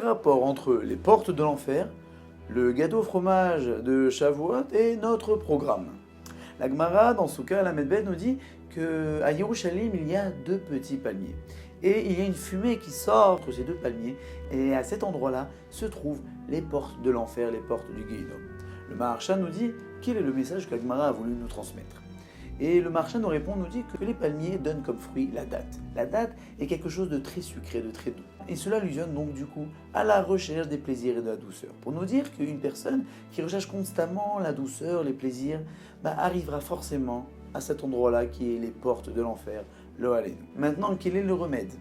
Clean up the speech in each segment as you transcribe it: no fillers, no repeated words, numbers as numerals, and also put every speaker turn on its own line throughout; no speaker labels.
rapport entre les portes de l'enfer, le gâteau au fromage de Shavuot et notre programme. La Gemara, dans Souka Lamed nous dit qu'à Yerushalayim, il y a deux petits palmiers. Et il y a une fumée qui sort entre ces deux palmiers. Et à cet endroit-là se trouvent les portes de l'enfer, les portes du Guéhinom. Le Maharsha nous dit quel est le message que la Gemara a voulu nous transmettre. Et le Maharsha nous répond, nous dit que les palmiers donnent comme fruit la date. La date est quelque chose de très sucré, de très doux. Et cela allusionne donc du coup à la recherche des plaisirs et de la douceur. Pour nous dire qu'une personne qui recherche constamment la douceur, les plaisirs, arrivera forcément à cet endroit-là qui est les portes de l'enfer, le Halénu. Maintenant, quel est le remède?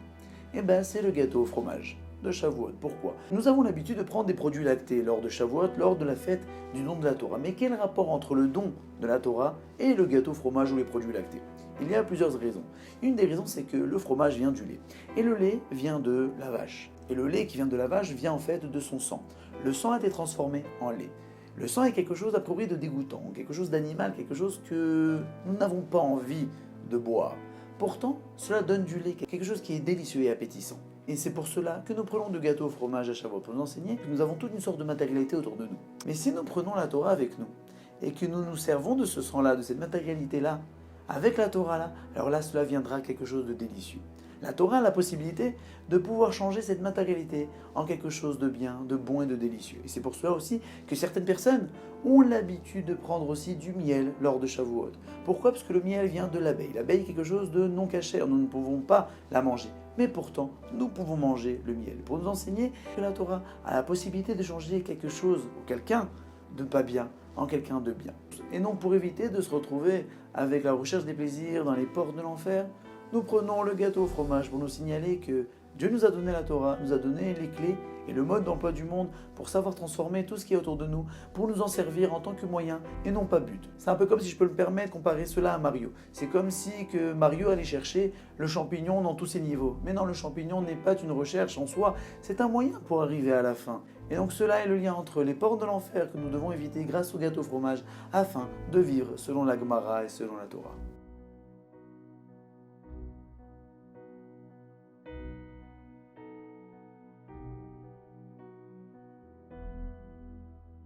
C'est le gâteau au fromage de Shavuot. Pourquoi? Nous avons l'habitude de prendre des produits lactés lors de Shavuot, lors de la fête du don de la Torah. Mais quel rapport entre le don de la Torah et le gâteau au fromage ou les produits lactés? Il y a plusieurs raisons. Une des raisons, c'est que le fromage vient du lait. Et le lait vient de la vache. Et le lait qui vient de la vache vient en fait de son sang. Le sang a été transformé en lait. Le sang est quelque chose d'à peu près de dégoûtant, quelque chose d'animal, quelque chose que nous n'avons pas envie de boire. Pourtant, cela donne du lait, quelque chose qui est délicieux et appétissant. Et c'est pour cela que nous prenons de gâteau au fromage à Shavuot, pour nous enseigner que nous avons toute une sorte de matérialité autour de nous. Mais si nous prenons la Torah avec nous, et que nous nous servons de ce sang-là, de cette matérialité-là, avec la Torah-là, alors là, cela viendra quelque chose de délicieux. La Torah a la possibilité de pouvoir changer cette matérialité en quelque chose de bien, de bon et de délicieux. Et c'est pour cela aussi que certaines personnes ont l'habitude de prendre aussi du miel lors de Shavuot. Pourquoi? Parce que le miel vient de l'abeille. L'abeille est quelque chose de non cachère, nous ne pouvons pas la manger. Mais pourtant, nous pouvons manger le miel. Pour nous enseigner que la Torah a la possibilité de changer quelque chose ou quelqu'un de pas bien en quelqu'un de bien. Et non pour éviter de se retrouver avec la recherche des plaisirs dans les portes de l'enfer, nous prenons le gâteau au fromage pour nous signaler que Dieu nous a donné la Torah, nous a donné les clés et le mode d'emploi du monde pour savoir transformer tout ce qui est autour de nous, pour nous en servir en tant que moyen et non pas but. C'est un peu comme si je peux me permettre de comparer cela à Mario. C'est comme si que Mario allait chercher le champignon dans tous ses niveaux. Mais non, le champignon n'est pas une recherche en soi, c'est un moyen pour arriver à la fin. Et donc cela est le lien entre les portes de l'enfer que nous devons éviter grâce au gâteau au fromage afin de vivre selon la Gemara et selon la Torah.